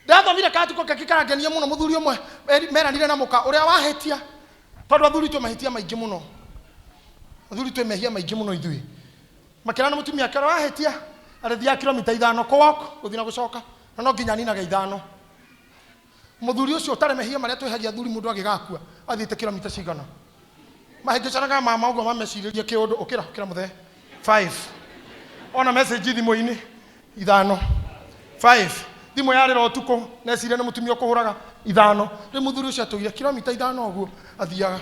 ndathomire katuko kakikarangenia muno muthuri umwe meranire na muka uria wahetia tondu athuri tu mahitia maingi muno athuri tu mehia maingi muno ithui makirana mutumia kara wahetia arithia kilomita 5 kwako guthina gucoka na no nginya nina ga 5 muthuri ucio utare mehia maria twehagia athuri mundu agigakua athite kilomita cigana mahingicanaga mama ugo mameciririe kiundu ukira muthe 5 ona message thimu-ini 5 thimu yarira utuko necire na mutumia kuhuraga 5 ri muthuri ucio atugire kilomita 5 uguo athiaga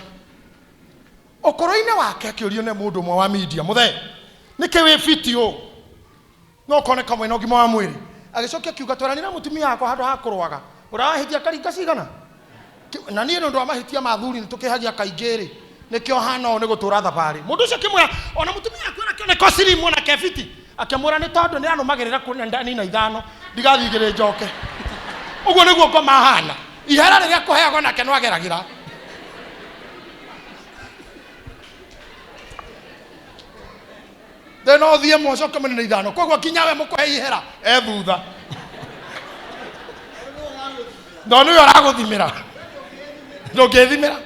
okoro-ine wake akiurio ne mundu mwa wa media muthe niki wi fitio no kone kamwe no gima wa mwiri agicokia kiuga twaranira mutumia yako handu ha kurwaga urahitia karinga cigana na nie ndo amahitia mathuri nitukihagia kaingiri nikio hano ni gutura thabari mundu ucio kimwira ona mutumia yako na kione kosirimu na kefiti akemura ni tondu ni anumagirira kuna ndani na 5 ndigathigire njoke uguo niguo ko mahana ihera riria kuheagwo nake no ageragira no thie moco kama ni 5 kogwo kinyawe mukuhe ihera thutha ndo ni araguthimira ndungithimira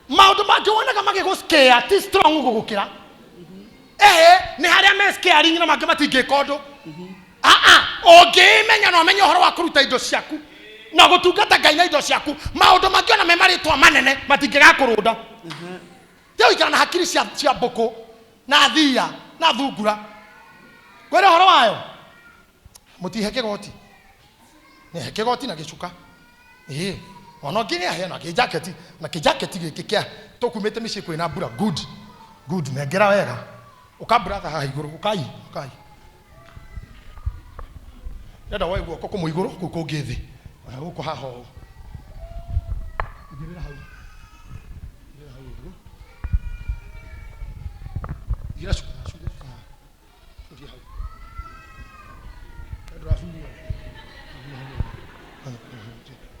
maundu mangĩ wonaga magĩgũscare ti strong gũgũkĩra nĩ harĩa me scaring na mangĩ matingĩka ũndũ ũngĩmenya no ũmenye ũhoro wa kũruta indo ciaku na gũtungata Ngai na indo ciaku maũndũ mangĩ ona me marĩtwa manene matingĩgakũrũnda rĩu ikara na hakiri cia mbũkũ na thia na thungura kwĩra ũhoro wayo mũtihe kĩgoti nĩhe kĩgoti na gĩcuka ono nginya hena ke jacket na ke jacket giki kia tukumete mici kwina mbura good negera wega ukabura tha iguru ukai nda wa iguru ko muiguru ko ngithi uko haho ngirira hau gira shuka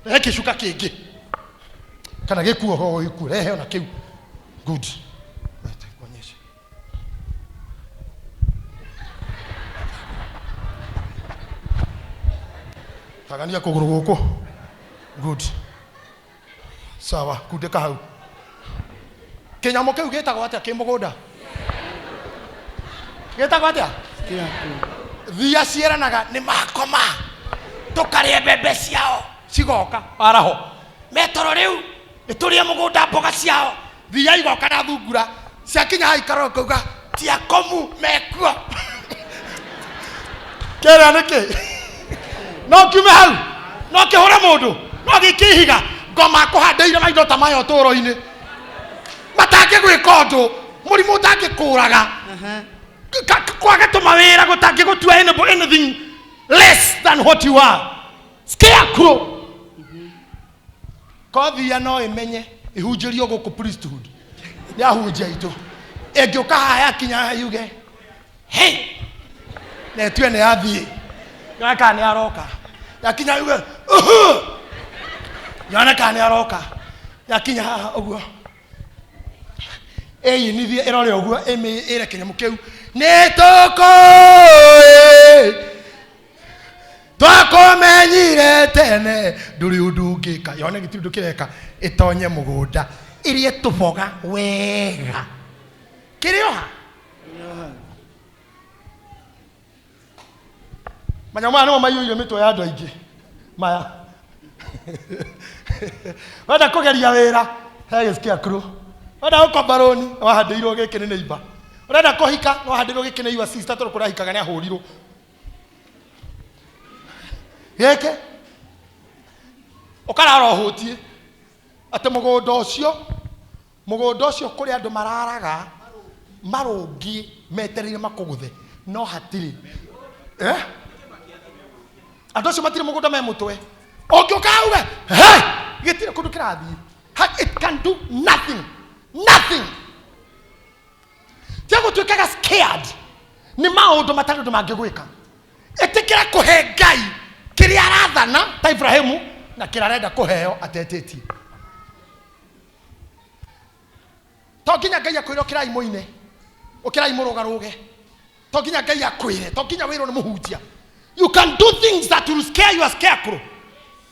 eke shuka kege kana gekuo ho iku rehe ona kiu good kuonyesha tagania kuguru guko good sawa kudeka hau kenyamo kiu getagwo atia kimugunda getagwo atia thia cieranaga ni makoma tukarie bebe ciao cigoka araho metoro riu iturie mugunda mboga ciao thia igoka na thungura ciakinya haikaro kuga tia komu mekuo kera niki no kiume hau no kihura mundu no gikihiga ngoma kuhandeire maindo ta mayo turo-ini matangi gwika undu murimu utangikuraga kwaga tumawira gutangi gutua anything less than what you are scarecrow Kodhi no imenye ihunjirio guku priesthood ya hunjia itu engioka haya kinya yuge hey ne tue ne athie yaka ne aroka yakinya yuge yana kane aroka yakinya haha uguo nithie irore uguo ire kinyamu kiu ne toko twakomenyire tene nduri undungika yone gitindu kireka itonye mugunda irie tuboga wega kirioha manyama no mayuire mitwe ya andu aingi maya wada kugeria wira he scarecrow wada ukombaroni wahandeirwo giki ni neighbor urenda kuhika wahandeirwo giki ni iwa sister toro kurahikaga ni ahurirwo yeke ukararo hutie ate mugunda ucio kuri andu mararaga marungi metereire makuguthe no hatiri andu acio matire mugunda me mutwe ongioka uwe hey gitire kundu kirathi it can do nothing tiago tuikaga scared ni maundu matandu mangigwika etikira kuhe Ngai kiria arathana ta Ibrahimu na kira arenda kuheo ateteti to nginya Ngai akwira kira imo-ine Ukirai murugaruge. Tokinya Ngai akwire, tokinya wiro ni muhunjia. You can do things that will scare your scarecrow.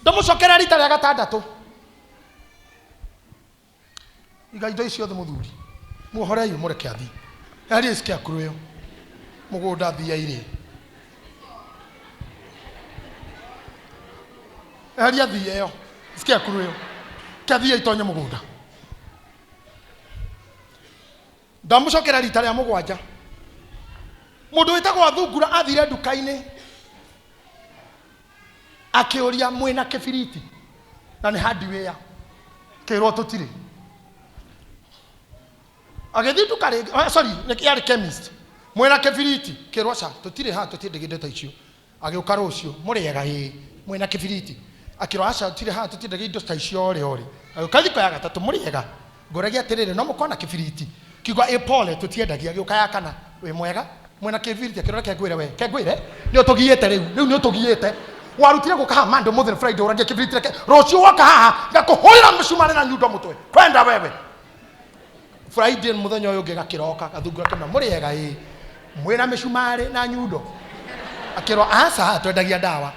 Ndamucokera rita rĩa gatandatu. Iga indo icio the muthuri. Muhorei mureke athi. Ari scarecrow yo. Mugunda thia ire. Ari athia yo. Scarecrow yo. Kathia itonye mugunda. Ndamucokera rita rĩa mugwanja. Mundu witagwo Thungura athire nduka-ini akiuria mwina kibiriti na ni hardware kirwo tutire agethi nduka sorry ni yari chemist mwina kibiriti kirwo cha tutire ha tutindeginde ta icio agiuka rucio muriega mwina kibiriti akirwo acha tutire ha tutindeginde ta icio ore agiuka thiko ya gatatu muriega ngoragia atirire no mukona kibiriti kigwa epole tutiendagia agiuka ya kana we mwega mwena kibiriti akirora kegwire we kegwire ni utugiete riu ni utugiete warutire gukaha mando mother Friday uragia kibiriti reke rocio waka haha ngakuhoira mshumari na nyundo mutwe kwenda wewe Friday muthenya uyu ngigakiroka Gathungura kema muriega mwena mshumari na nyundo akirwa asa twendagia dawa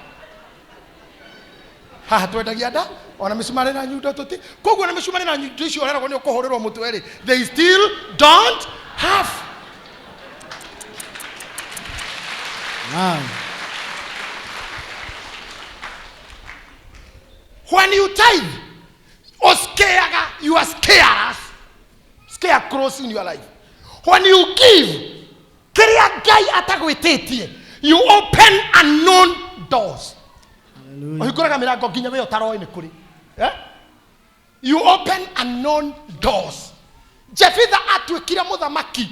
haha twendagia dawa ona mshumari na nyundo tuti koguo na mshumari na nyundo icio oreragwo ni ukuhorirwo mutwe ri they still don't have. When you tithe, you are scared. Scarecrows in your life. When you give, you open unknown doors. You open unknown doors. Jefitha atwikire muthamaki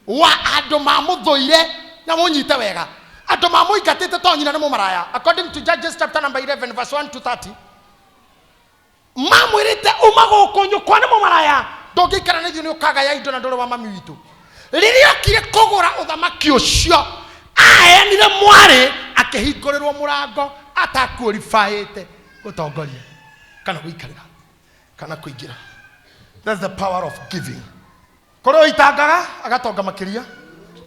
wa andu mamuthoire na munyite wega andu mamuingatite to nyina ni mumaraya. According to Judges chapter number 11 verse 1 to 30, mamwirite umagukunyu kwa ni mumaraya ndungikara ni thini ukagaya indo na ndore wa mami witu riria kire kugura uthamaki ucio ahenire mwari akihingũrĩrwo murango atakworifaite gutongoria kana guikarira kana kuingira. That's the power of giving. Koro itangaga agatonga makiria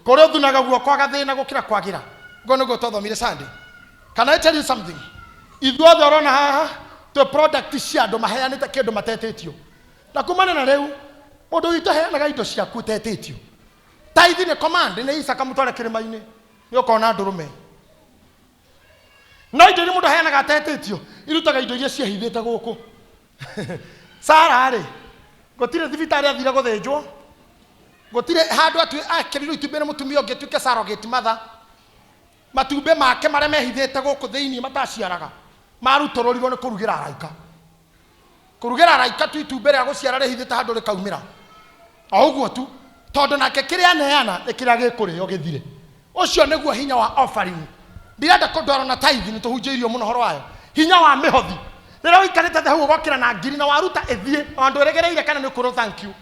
koro thunaga guoko agathina gukira kwagira ngono go tothomire Sunday. Can I tell you something? Ithuothe orona haha to product cia andu maheanite kindu matetetio na kumana na riu mundu witu heanaga indo ciaku tetetio. Tithe ni command ni Isaka mutware kirima-ini ni ukona ndurume no indo ni mundu heanaga tetetio irutaga indo iria ciahithite guku. Sara ri gotire thibitari athire guthinjwo gotire handu akirirwo itumbe ni mutumia ungi tuike surrogate mother matumbe make mare mehithite guku thiini mataciaraga marutorirwo ni kurugira araika tu itumbe ria guciara rihithite handu rikaumira oguo tu tondu nake kiria neana ikiria gikurio githire. Ucio niguo hinya wa offering. Ndirenda kundwara na tithe ni tuhunjirio muno horo wayo hinya wa mihothi. Rĩrĩa ũikarĩte thĩ hau ũgokĩra na ngiri na waruta ĩthiĩ andũ ũregereire kana nĩ kũrwo thank you.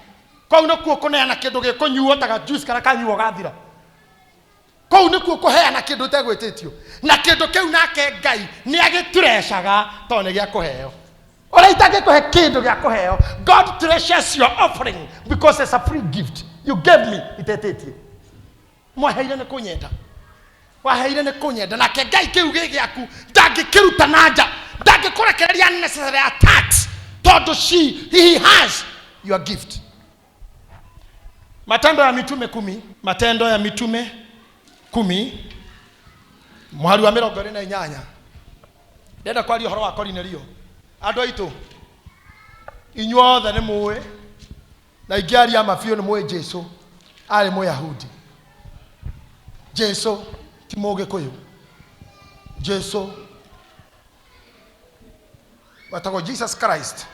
Kau nĩkuo kũneana kĩndũ gĩkũnyuo ta juice kana kanyuo gathira. Kau nĩkuo kũheana kĩndũ ũtegwĩtĩtio. Na kĩndũ kĩu nake Ngai nĩ agĩturecaga tondũ nĩ gĩa kũheo. Ũrĩa itangĩkũhe kĩndũ gĩa kũheo. God treasures your offering because it's a free gift. You gave me itetĩtie. Mwaheire nĩ kũnyenda. Waheire nĩ kũnyenda nake Ngai kĩu gĩ gĩaku ndangĩkĩruta na nja. Ndangĩkũrekereria unnecessary attacks tondu he has your gift. Matendo ya Mitume 10. Matendo ya Mitume 10 mwari wa 28. Ndenda kwaria uhoro wa Kornelio. Andu aitu inyuothe ni muwe na ingiaria mafio ni muwe Jesu ari Muyahudi. Jesu ti Mũgĩkũyũ. Jesu watago Jesus Christ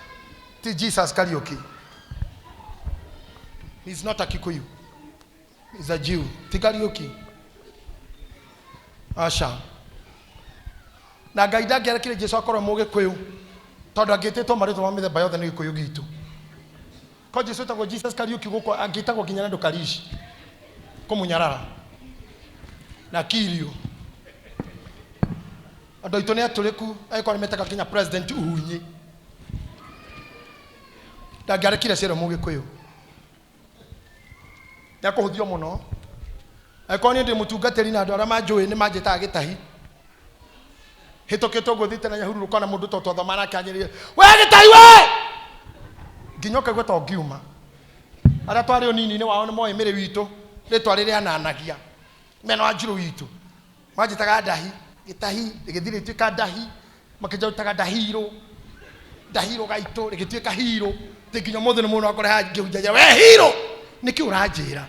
ti Jesus Kariuki. He's not a Kikuyu. He's a Jew. Ti Kariuki. Asha. Na Ngai ndangĩarekire Jesu akorwo Mũgĩkũyũ tondu angĩtĩtwo marĩtwa ma mĩthemba yothe nĩ Gĩkũyũ gitu. Ko Jesu tago Jesus Kariuki guko angĩtagwo kinya na ndukarici kumunyarara na Kirio. Andu aitu ni aturiku aikwa metaka kinya president uhunyi ndangĩarekire cero Mũgĩkũyũ. ya kuhuthio muno akoni ndi mutungatiri na andu aria manjui ni manjitaga Gitahi hitoketwo nguthite na nyahururu kona mundu to thoma nake anyirire we Gitahi we nginyoka gweta ngiuma aria twari unini ni wao ni moe mire witu ritwa riri ananagia mena wanjiru witu manjitaga Dahi Gitahi rigithire tuika Dahi makijutaga Dahiro gaitu rigituika Hiro tinginya mothe ni mundu akore ha ngihunjaja we Hiro niki uranjira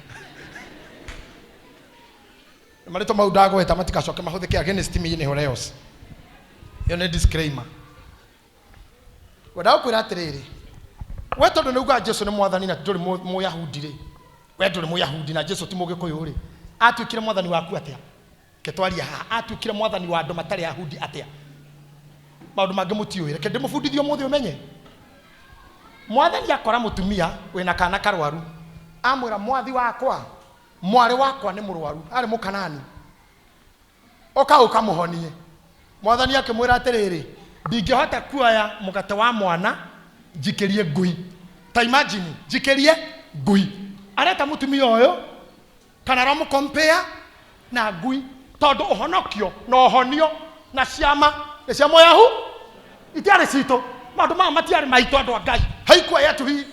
marito maudago eta matikacoke mahuthike against me ni horeos yo ne disclaimer wada kwira atiriri we tondu ni uga Jesu ni mwathani na nduri muyahudi ri we nduri muyahudi na Jesu ti mugikuyu ri atwikire mwathani waku atia ketwaria ha atwikire mwathani wa andu matari yahudi atia maundu mangi mutiuire kende mufundithio muthi umenye mwathani akora mutumia wina kana karwaru amwira mwathi wakwa mwari wakwa ni murwaru ari mukanani oka ukamuhonie mwathani akimwira atiriri ndingihota kuoya mugate wa mwana jikirie ngui ta imagine jikirie ngui areta mutumia uyu kana ramu compare na ngui tondu uhonokio na uhonio na ciama cia moyahu itiari cito maundu ma matiari maito andu a Ngai haikuwa yetu hii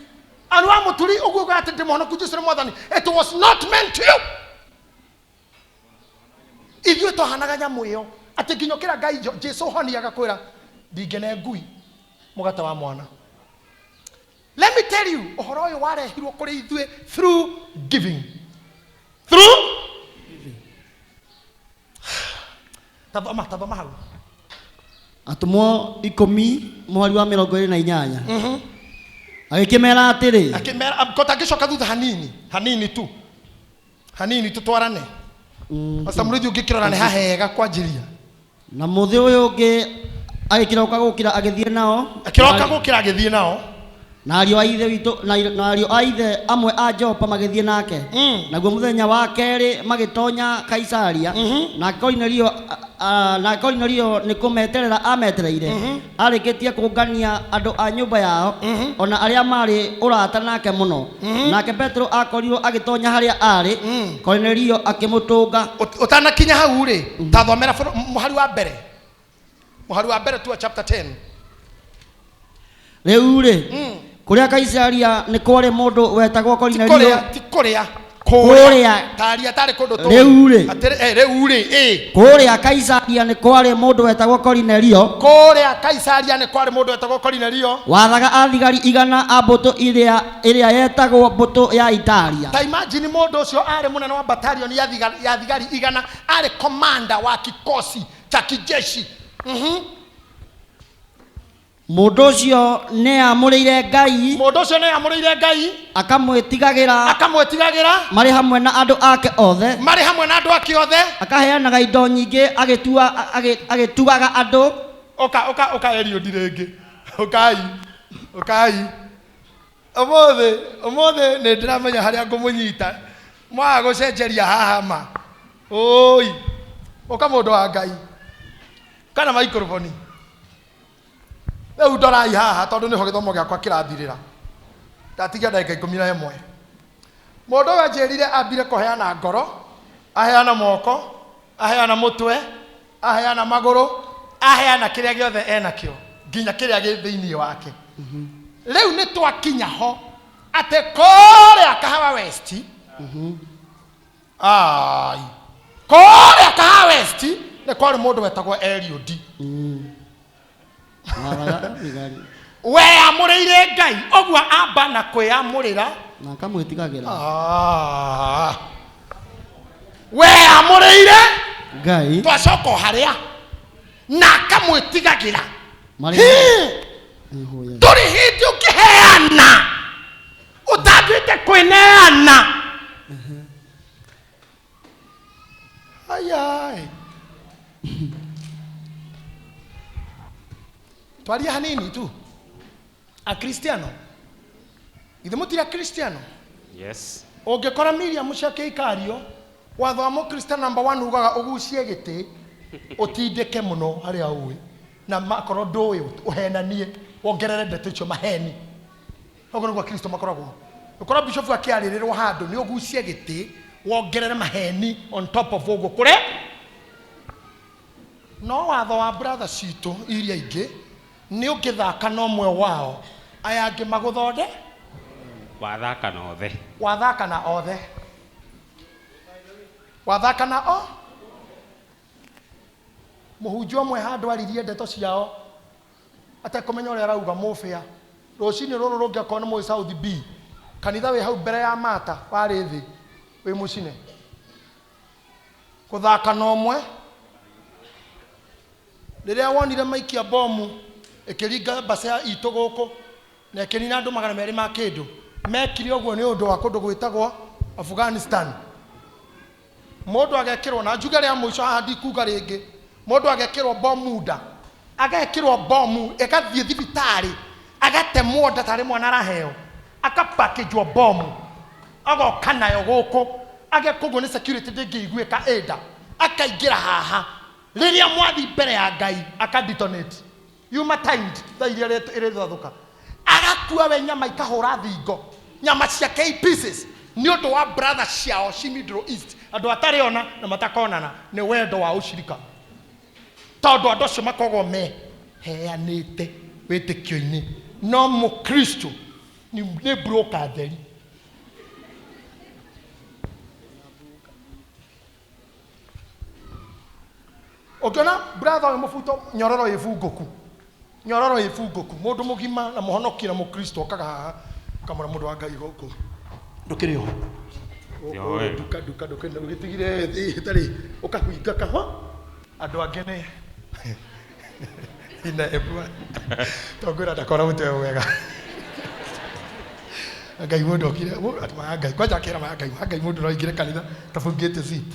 anu wa muturi uguo gati ndimohonoku Jesu ni mwathani it was not meant to you ithuĩ twahanaga nyamũ ĩyo atĩ nginya kĩra Ngai Jesu honi agakwĩra ndingene ngui mũgate wa mwana. Let me tell you, ũhoro ũyũ warehirwo kũrĩ ithuĩ through giving. Tathoma hau. Atumwo 10 mweri wa 28. Agĩkĩmera atĩrĩ. Akĩmera kota gĩcoka thutha hanini tu twarane. Asa mũrĩthi ũngĩkĩrora nĩ hahega kwanjĩria. Na mũthĩ ũyũ ũngĩ agĩkĩroka gũkĩra agĩthiĩ nao. Na ariũ a ithe amwe a Jopa magĩthiĩ nake. Naguo mũthenya wa kerĩ magĩtonya Kaisaria. Na Kornelio nĩ kũmeterera ametereire. Arĩkĩtie kũngania andũ a nyũmba yao ona arĩa marĩ ũrata nake mũno. Nake Petro akorirwo agĩtonya harĩa arĩ. Kornelio akĩmũtũnga. Ũtanakinya hau rĩ tathomera mũhari wa mbere tu chapter 10. Rĩu rĩ kũrĩa Kaisaria nĩ kwarĩ mũndũ wetagwo Kornelio. Kũrĩa Kũrĩa Kaisaria nĩ kwarĩ mũndũ wetagwo Kornelio. Wathaga athigari 100 a mbũtũ ĩrĩa yetagwo mbũtũ ya Italia. Ta imagine mũndũ ũcio arĩ mũnene wa battalion ya thigari 100 arĩ commander wa kikosi cha kijeshi. Mũndũ ũcio nĩ amũrĩire Ngai akamwĩtigagĩra marĩ hamwe na andũ ake othe akaheanaga indo nyingĩ agĩtugaga andũ. Oka Eliud rĩngĩ ũkai ũmũthĩ nĩ ndĩramenya harĩa ngũmũnyita mwaga gũcenjeria haha ma oi ũka mũndũ wa Ngai kana microphone rĩu ndorai haha tondũ nĩho gĩthomo gĩakwa kĩrathirĩra ndatigia ndagĩka 11. Mũndũ ũyũ anjĩrire ambire kũheana ngoro, aheana moko, aheana mũtwe, aheana magũrũ, aheana kĩrĩa gĩothe enakĩo nginya kĩrĩa gĩ thĩinĩ wake. Rĩu nĩ twakinya ho atĩ kũrĩa Kahawa West kũrĩa Kahawa West nĩ kwarĩ mũndũ wetagwo Eliud. We amũrĩire Ngai ũguo amba na kwĩamũrĩra na akamwĩtigagĩra. We amũrĩire Ngai twacoka harĩa na akamwĩtigagĩra. Tũrĩ hĩndĩ ũkĩheana ũtambĩte kwĩneana. Ayai twaria hanini tu a Cristiano ithe mutira Cristiano. Yes. Ungĩkora Miriam ciake ikario watho wa Cristiano number 1 ugaga ugucie gĩtĩ utindĩke mũno harĩa ũĩ na makorwo ndũĩ uhenanie wongerere ndeto icio maheni. Ũguo nĩguo Kristo makoragwo ukora bishop akiarirĩrwo handũ nĩ ũgucie gĩtĩ wongerere maheni on top of ũguo kũrĩ no watho wa brother citũ iria ingĩ nĩ ũngĩthaka na ũmwe wao aya angĩ magũthonde wathaka na othe wathaka na othe wathaka na o mũhunjia ũmwe handũ aririe ndeto ciao atakũmenya ũrĩa arauga mũbĩa rũcinĩ rũrũ rũngĩ akorwo nĩ mũĩ South B kanitha wĩ hau mbere ya mata warĩ thĩ wĩ mũcine gũthaka na ũmwe rĩrĩa wonire maikia bomu ĩkĩringa mbasa itũ gũkũ na ĩkĩnina andũ 200 ma kĩndũ mekire ũguo nĩ ũndũ wa kũndũ gwĩtagwo Afghanistan mũndũ agekĩrwo na njuge rĩa mũico haha ndikuga rĩngĩ mũndũ agekĩrwo bomu nda agekĩrwo bomu ĩgathiĩ thibitarĩ agatemwo nda tarĩ mwana araheo akapakĩjwo bomu agoka nayo gũkũ agekũgwo nĩ security ndĩngĩiguĩka ĩnda akaingĩra haha rĩrĩa mwathi mbere ya Ngai akadetonate humatimed tha iria ĩrĩthathũka agakua we nyama ikahũra thingo nyama ciake pieces nĩ ũndũ wa brother ciao ci Middle East andũ atarĩ ona na matakonana nĩ wendo wa ũcirika tondũ andũ acio makoragwo meheanĩte wĩtĩkio-inĩ no mũkristo nĩ broker theri ũngĩona brother ũyũ mũbuto nyororo ĩbungũku mũndũ mũgima na mũhonokia na mũkristo okaga haha kamũra mũndũ wa Ngai gũkũ ndũkĩrĩ ho duka ũgĩtigire thĩ tarĩ ũkahuinga kaho andũ angĩ nĩ ina ebwa tongwĩra ndakora mũtwe wega Ngai mũndũ okire atũma Ngai kwanja kĩra ma Ngai mũndũ no aingĩre kanitha tabungĩte zip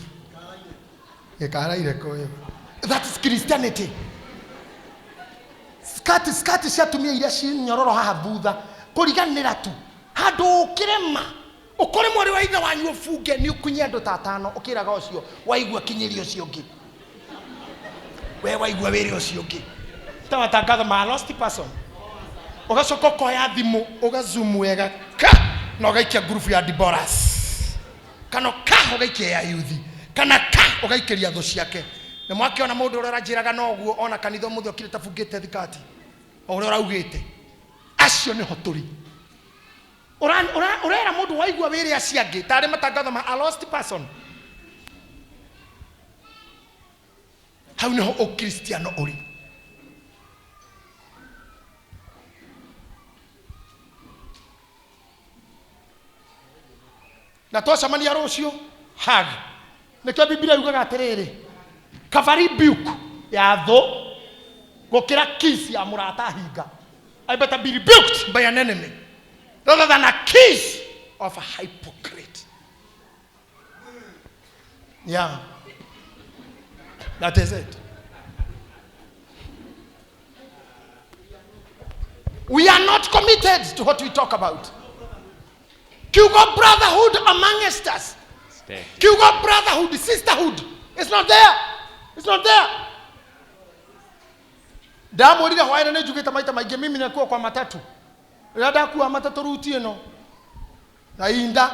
gĩkaraire koyo. That is Christianity. Skati ciatumia iria cinyororo haha thutha kũriganĩra tu handũ ũkĩrema ũkore mwari wa ithe wanyu ũbunge nĩ ũkunye andũ ta 5 ũkĩraga ũcio waigua kinyĩrio ũcio ũngĩ we waigua wĩre ũcio ũngĩ tawatangatha ma lost person ũgacoka ũkoya thimũ ũgazoom wega ka na ũgaikia group ya divorce kana ka ũgaikia ya youth kana ka ũgaikĩria thũ ciake na mwakiona mũndũ ũrĩa ũranjĩraga no ũguo ona kanitha mũthĩ ũkire tabungĩte thikati ũrĩa ũraugĩte acio nĩho tũrĩ ũrera mũndũ waigua wĩre acio angĩ tarĩ matangatho ma a lost person hau nĩho ũkristiano ũrĩ na twacemania rũciũ hag nĩkĩo Biblia yugaga atĩrĩrĩ Cavalry Buke ya thũ gũkĩra kiss ya mũrata hinga. I better be rebuked by an enemy rather than a kiss of a hypocrite. Yeah, that is it. We are not committed to what we talk about. Kiugo brotherhood amongst us. Kiugo brotherhood, sisterhood. It's not there. It's not there. Ndamwĩrire hwaĩ nĩ njugĩte maita maingĩ mimi nĩkuo kwa matatu. Rĩrĩa ndakuua matatu ruti ĩno na inda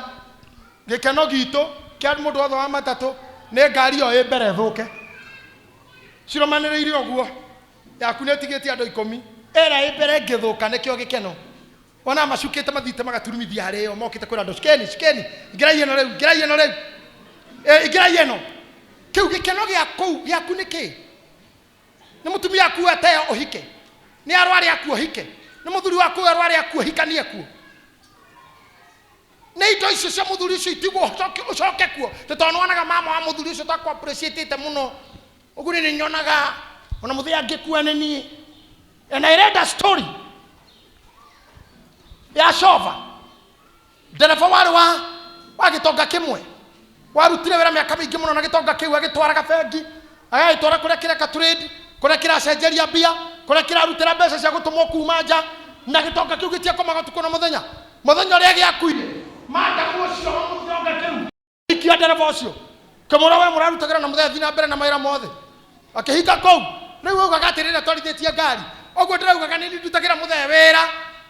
gĩkeno gitũ kĩa mũndũ wothe wa matatũ nĩ ngari ĩyo ĩ mbere thũke. Ciromanĩrĩire ũguo yaku nĩ ĩtigĩtie andũ 10 ĩrĩa ĩ mbere ngĩthũka nĩkĩo gĩkeno. Ona macukĩte mathite magaturumithia harĩ ĩyo mokĩte kwĩra andũ cikeni ingĩrai ĩno rĩu ingĩrai ĩno kĩu gĩkeno gĩaku nĩ kĩ? Nĩ mũtumia waku ateo ũhike nĩ arware aku ũhike nĩ mũthuri waku arware aku ũhikanie kuo nĩ indo icio cia mũthuri ũcio itigwo ũcoke kuo tondũ wonaga mama wa mũthuri ũcio takwa appreciate mũno ũguo nĩ nyonaga ona mũthia angĩkua nĩ niĩ and I read a story ya Shova ndereba warĩ wa gĩtonga kĩmwe warutire wĩra mĩaka mĩingĩ mũno na gĩtonga kĩu agĩtwaraga bengi agagĩtwara kũrĩa kĩreka trade kũrĩa kĩracenjeria mbia kũrĩa kĩrarutĩra mbeca cia gũtũmwo kuma nja na gĩtonga kĩu gĩtiakomaga ũtukũ na mũthenya ũrĩa gĩakuire madamu ũcio wa gĩtonga kĩu ikia ndereba ũcio kamũra we mũrarutagĩra na mũthenya thiĩ na mbere na mawĩra mothe akĩhika kũu rĩu augaga atĩrĩrĩ atwarithĩtie ngari ũguo ndĩraugaga nĩ ndutagĩra mũthenya wĩra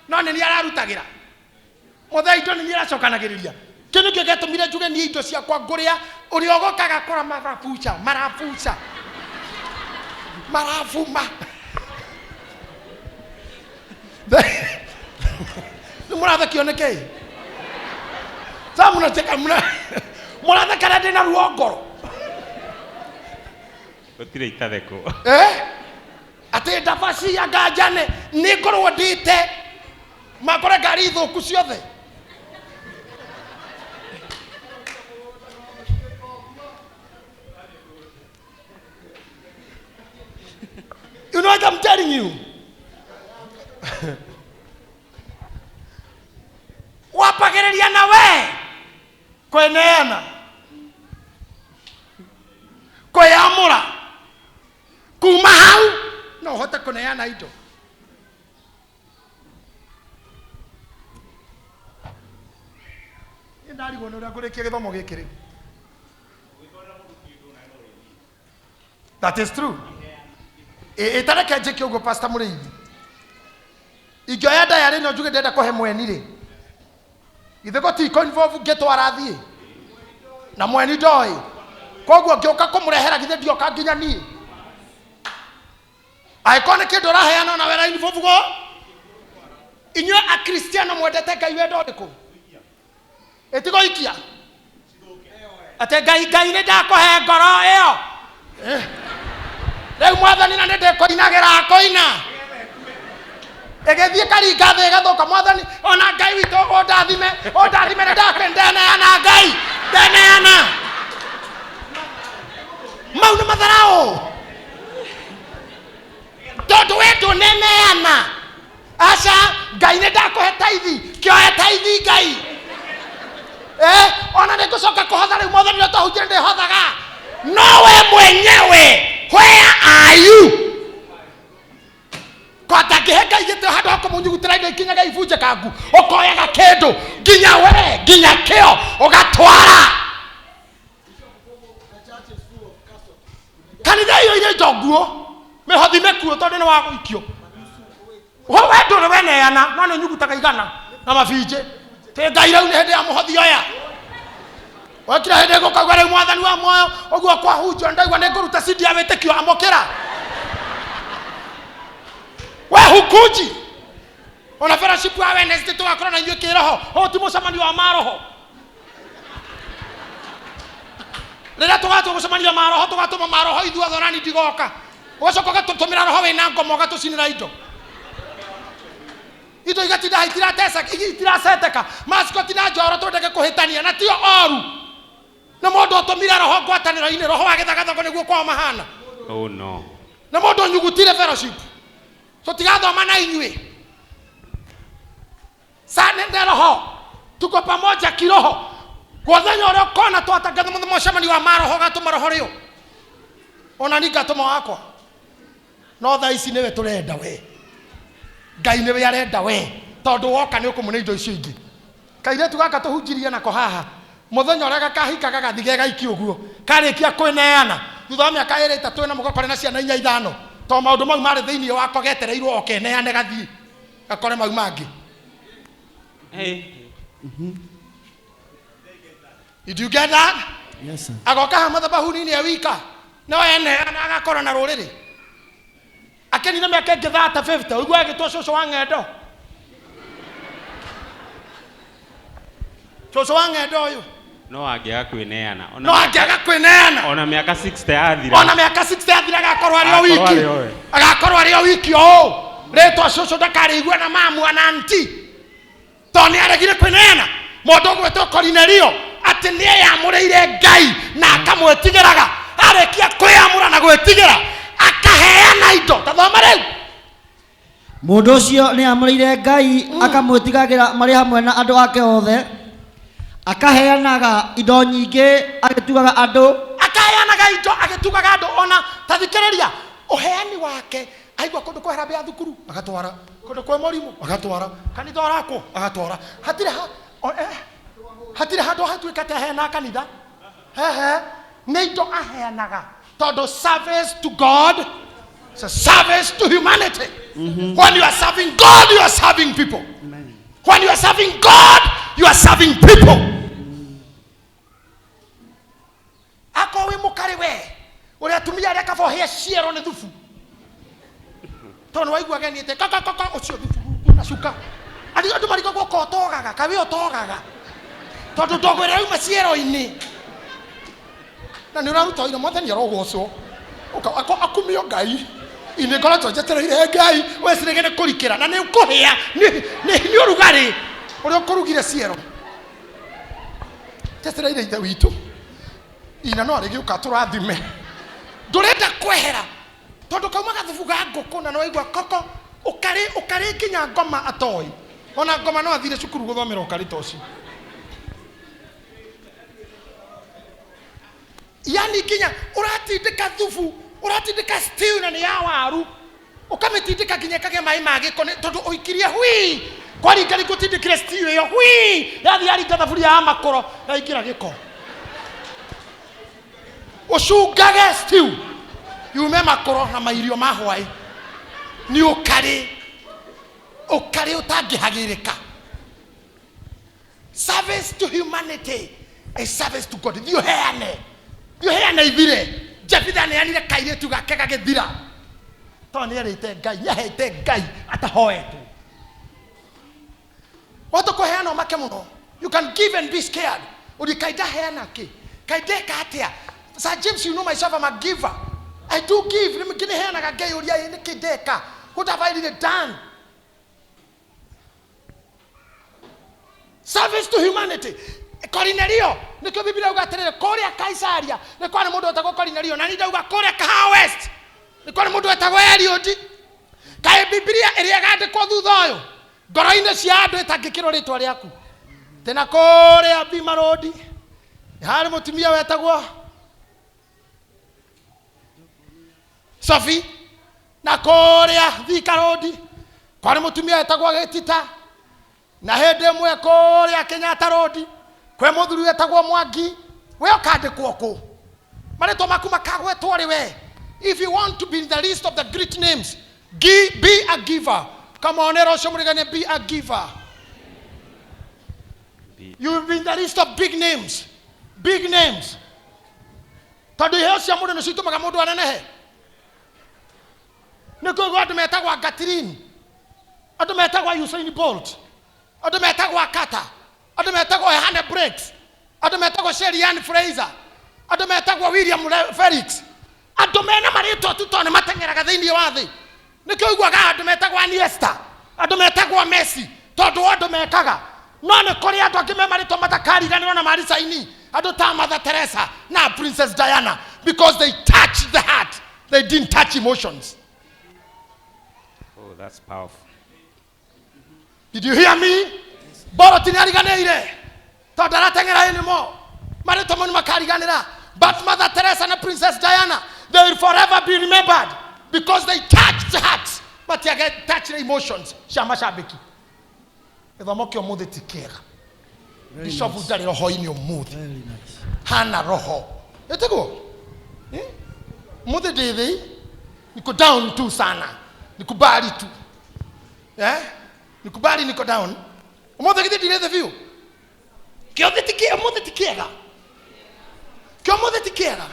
no nĩ niĩ ararutagĩra Muthee indo ni iracokanagiriria. Kinu kigetumire njuge ni indo cia kwa nguria uri ogokaga kora marafuca. Marafuma. Ni murathe kionekei. Samu na cheka murathe kana ndina ruongoro. Gutire itatheko. Ate ndabasi ya ngajane ni ngorwo ndite makore ngari thuku ciothe. You know what I'm telling you? Wapagereria na we kweneana kweyamura kuma hau no hote kuneana indo. Ndari gona uria ngurikia githomo gikiri. That is true. Itareke njike ugo Pastor Mureithi. Igioya ndayari no njuge ndenda kuhe mweni ri. Ithe goti ko involve getwara thie. Na mweni ndoi. Koguo ngioka kumurehera githe ndioka nginya nie. Aikone kindu raheana na wera involve go. Inyo a Kristiano mwendete Ngai wendo ndiku. Etigo ikia. Ate Ngai ne ndakuhe ngoro iyo. Rĩu mwathani na ndende koinagira koina. Egethie karinga thĩ gathoka mwathani ona Ngai witũ ondathime ndakendeneana Ngai ndeneana. Mau nĩ matharau. Tondu wetu neneana. Aca Ngai nĩ ndakũhe taithi kĩoe taithi Ngai. Ona nĩngũcoka kũhotha rĩu mwathani ũrĩa twahunjia ndĩhothaga. No we mwenyewe. Where are you? Kota kiheka igete hado hako munyugutira inde kinyaga ivuje kangu. Okoyaga kendo ginya we ginya kio ogatwara. Kanitha iyo ile joguo mehothi mekuo tondu ni wa guikio. Wewe ndure weneana no ni nyugutaga igana na mabije. Te Ngai rau ni hende ya muhothi oya. Wakira hende gukagwa rĩu mwathani wa moyo oguo kwa hunjio ndaigua nĩ ngũruta cidi ya wĩtĩkio amũkĩra. We hukuji ona fellowship wa Wednesday tugakorwo na inyuĩ kĩroho o ti mũcemanio wa maroho. Rĩrĩa tũgatũ mũcemanio maroho tũgatũma maroho ithuothe ona ni ndigoka. Ũgacoka ũgatũtũmĩra roho wĩna ngoma ũgatũcinĩra indo. Indo igatinda itiraseteka masikoti na njoro twendeke kũhĩtania na tio oru. Na mundu otomira roho ngwatanĩro-inĩ roho wa gĩthagathoko nĩguo kwa mahana. Oh no. Na mundu nyugutire fellowship. Tutigathoma na inyuĩ. Sana ndio roho. Tuko pamoja kiroho. Gwathenya ũrĩa kona twatangatha mũcemani wa maroho gatũma roho rĩo. Ona ni gatũma wakwa. No thaa ici nĩwe tũrenda we. Ngai nĩwe arenda we. Tondũ woka nĩ ũkũmũne indo icio ingĩ. Kairĩtu gaka tũhunjirie nako haha. Muthenya ũrĩa gakahika gagathige gaiki ũguo karĩkia kwĩneana thutha wa mĩaka ĩrĩ ĩtatũ na mũgakore na ciana inya ithano to maũndũ mau marĩ thĩinĩ wako getereirwo okeneane gathiĩ gakore mau mangĩ. Did you get that? Yes sir. Agoka ha mathabahuni-inĩ ewika no eneana agakorwo na rũrĩrĩ akenina mĩaka ĩngĩ 30-50 ũiguo agĩtwo cũcũ wa ng'endo. Cũcũ wa ng'endo ũyũ no angĩaga kwĩneana ona mĩaka 60 yathira agakorwo arĩ o wiki o rĩtwa cũcũ ndakarĩigua na mamu na anti to nĩ aregire kwĩneana mũndũ ũgwĩtwo Korinelio atĩ nĩ eyamũrĩire Ngai na akamwĩtigĩraga arĩkia kwĩyamũra na gwĩtigĩra akaheana indo. Tathoma rĩu. Mũndũ ũcio nĩ amũrĩire Ngai akamwĩtigagĩra marĩ hamwe na andũ ake othe. Akaheanaga indo nyingĩ agĩtugaga andũ. Akaheanaga indo agĩtugaga andũ ona tathikĩrĩria ũheani wake aigua kũndũ kwa harambĩ ya thukuru agatwara kũndũ kwa mũrimũ agatwara kanitha orako agatwara hatirĩ handũ hatuĩka ta heana kanitha nĩ indo aheanaga tondũ service to God is a service to humanity. When you are serving God you are serving people. When you are serving God you are serving people. Ako we mukari we. Ule atumia areka for here share on the thufu. Tono waigua ganiete kaka ocio thufu unashuka. Adi andu mariko goko togaga, kawe otogaga. Tondu ndogwere uma ciero-ini. Na ni uraruta ino mothe ni arogocwo. Akumio Ngai. Ine ngoretwo njetereire Ngai weciregene kurikira na ni ukuhia ni urugari uri ukurugire ciero. Njetereire ithe witu. Ina no arigiuka turathime. Ndurenda kwehera. Tondu kauma gathufu ga ngũkũ na no waigua koko ukari kinya ngoma atoi. Ona ngoma no athire cukuru guthomera ukari toci. Yani kinya uratindika thufu, uratindika stew na ni ya waru. Ukamitindika kinya kage mai magiko tondu oikirie hui. Kwari ngari gutindikire stew yo hui. Yathi ari gathaburia ya makoro na ikira giko. Ushugage stew. Yume makoro na mairio mahwai. Ni ukari utangihagirika. Service to humanity is service to God. You heane ithire. Jebitha ne yanire kairetu gake gagithira. To ni erite Ngai, nyahete Ngai atahoetu. Watu kuheana make muno. You can give and be scared. Uri kaida heana ki. Kaide katia. Sir James, you know myself, I'm a giver. I do give. Let me give heana gagai uri ya kideka. What have I really done? Service to humanity. Cornelio, niko Biblia ugaterere Korea Kaisaria, niko na mundu wetagwo Cornelio, na ndauga Korea Kaha West. Niko na mundu wetagwo Eliud. Kae Biblia iri agandikwo thutha uyu. Ngoro-ini cia andu itangikirwo ritwa riaku. Tena Korea Bima Road. Hari mutumia wetagwo Sophie. Na Korea Thika Road. Kwani mutumia wetagwo Gitita. Na hende mwe Korea Kenyatta Road. Kwe muthuri wetagwo Mwangi. We okandikwo ku. Mareto maku makagwetwo ri we. If you want to be in the list of the great names, be a giver. Come on, Erosho Murigane, be a giver. You will be in the list of big names. Big names. Tadu heo mudu nisitu magamudu anenehe. Niko go adu metagwa Gatrin. Adu metagwa Usain Bolt. Adu metagwa Kata. Adu metagwa Hannah Breaks. Adu metagwa Sherian Fraser. Adu metagwa William Felix. Adu mena marito tutone matengeraga thiini wa thi. Niko igwaga adu metagwa Iniesta. Adu metagwa Messi. Tondu adu mekaga. No ne kori adu akime marito matakari ganiro na marisa ini. Adu ta Mother Teresa na Princess Diana, because they touched the heart. They didn't touch emotions. Oh, that's powerful. Did you hear me? Boro tinariganeire. Todara tengera anymore. Marito moni makariganira. But Mother Teresa and Princess Diana, they will forever be remembered because they touched the hearts, but they get touched the emotions. Shama shabiki. Evamoki omude tikera. Bishop udari roho ini omude. Hana roho. Etego. Mude dede. Niko down tu sana. Nikubali tu. Nikubali niko down. Omude kiti dire the view. Kyo tikera omude tikera. Kyo omude tikera.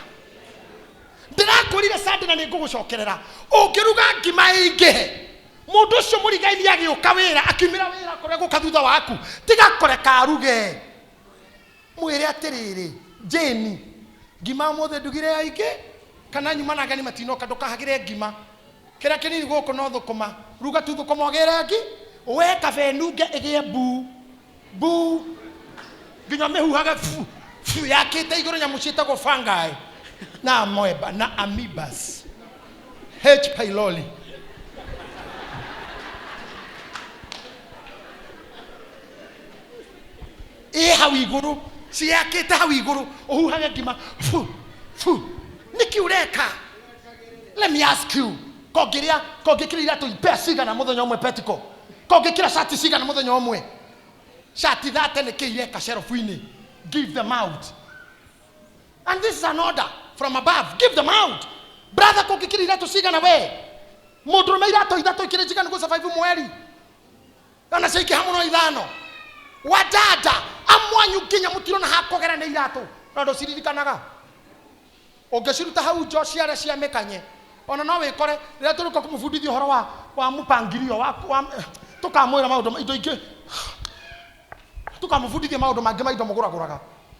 Ndirakorire sande na ningugucokerera. Ungiruga ngima ingihe. Mundu ucio murigaini agiuka wira akimira wira korego kathutha waku. Tiga koreka aruge. Mwire atiriri. Jeni. Ngima mothe ndugire aige. Kana nyuma na gani matinoka ndukahagire ngima. Kira kinini guko no thukuma. Ruga tu thukuma ogere ngi. We kafe nunge igie bu. Bu. Nginya mehuhaga fu. Fu yakite iguru nyamucita go fungi. Na amoeba na amoebas. H. pylori. Hawiguru. Si yakite hawiguru. Ohuhaga ngima. Fu. Fu. Niki ureka. Let me ask you. Kogikira irato ipe sigana muthenya umwe petiko. Kogikira shati sigana muthenya umwe. Shati that ne kiyeka sherofuini. Give them out. And this is an order from above. Give them out. Brother kogikira irato sigana we. Mudrume irato idato ikire jigana go survive mweri. Ana shake hamuno idano. wadada amwanyu nginya mutirona hakogera ne iratu ndo ciririkanaga ungeciruta hau njo ciare cia mekanye ona no wikore rira turuka kumufundithia horo wa mupangirio wa tukamwira maundu indo ingi tukamufundithia maundu mangi maindo muguraguraga